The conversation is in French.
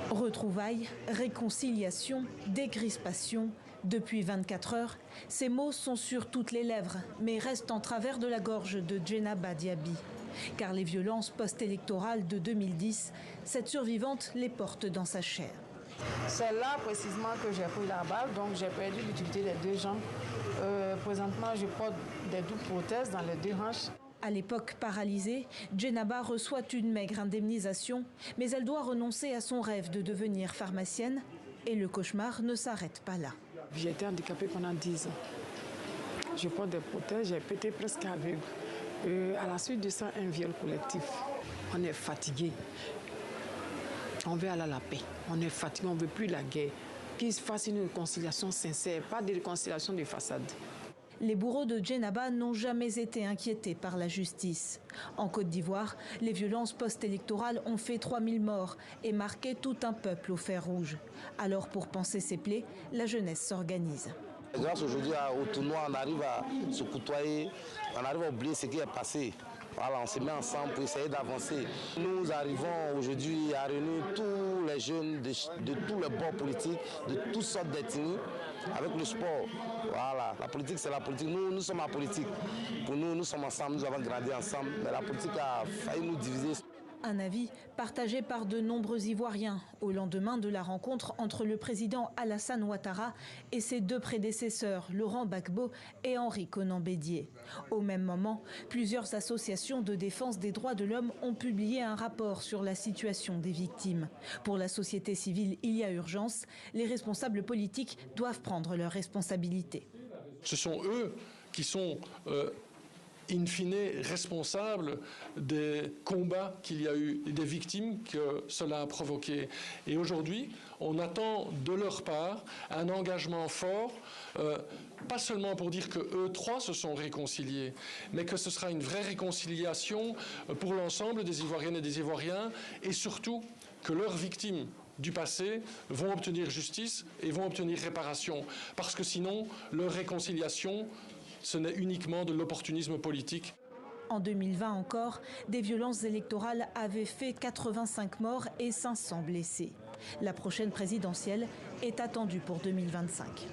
Retrouvailles, réconciliation, décrispation. Depuis 24 heures, ces mots sont sur toutes les lèvres, mais restent en travers de la gorge de Djenaba Diaby. Car les violences post-électorales de 2010, cette survivante les porte dans sa chair. C'est là précisément que j'ai pris la balle, donc j'ai perdu l'utilité des deux jambes. Présentement, je porte des doubles prothèses dans les deux hanches. À l'époque paralysée, Djenaba reçoit une maigre indemnisation, mais elle doit renoncer à son rêve de devenir pharmacienne. Et le cauchemar ne s'arrête pas là. J'ai été handicapée pendant 10 ans. Je porte des prothèses, j'ai pété presque aveugle. À la suite de ça, un viol collectif. On est fatigué. On veut aller à la paix. On est fatigué, on ne veut plus la guerre. Qu'il se fasse une réconciliation sincère, pas de réconciliation de façade. Les bourreaux de Djenaba n'ont jamais été inquiétés par la justice. En Côte d'Ivoire, les violences post-électorales ont fait 3000 morts et marqué tout un peuple au fer rouge. Alors pour panser ses plaies, la jeunesse s'organise. Grâce aujourd'hui au tournoi, on arrive à se côtoyer, on arrive à oublier ce qui est passé. Voilà, on se met ensemble pour essayer d'avancer. Nous arrivons aujourd'hui à réunir tous les jeunes de tous les bords politiques, de toutes sortes d'ethnies, avec le sport. Voilà, la politique c'est la politique. Nous sommes en politique. Pour nous, nous sommes ensemble, nous avons grandi ensemble. Mais la politique a failli nous diviser. Un avis partagé par de nombreux Ivoiriens au lendemain de la rencontre entre le président Alassane Ouattara et ses deux prédécesseurs, Laurent Gbagbo et Henri Konan Bédié. Au même moment, plusieurs associations de défense des droits de l'homme ont publié un rapport sur la situation des victimes. Pour la société civile, il y a urgence. Les responsables politiques doivent prendre leurs responsabilités. Ce sont eux qui sont in fine responsables des combats qu'il y a eu et des victimes que cela a provoqué. Et aujourd'hui, on attend de leur part un engagement fort, pas seulement pour dire que eux trois se sont réconciliés, mais que ce sera une vraie réconciliation pour l'ensemble des Ivoiriennes et des Ivoiriens, et surtout que leurs victimes du passé vont obtenir justice et vont obtenir réparation. Parce que sinon, leur réconciliation, ce n'est uniquement de l'opportunisme politique. En 2020 encore, des violences électorales avaient fait 85 morts et 500 blessés. La prochaine présidentielle est attendue pour 2025.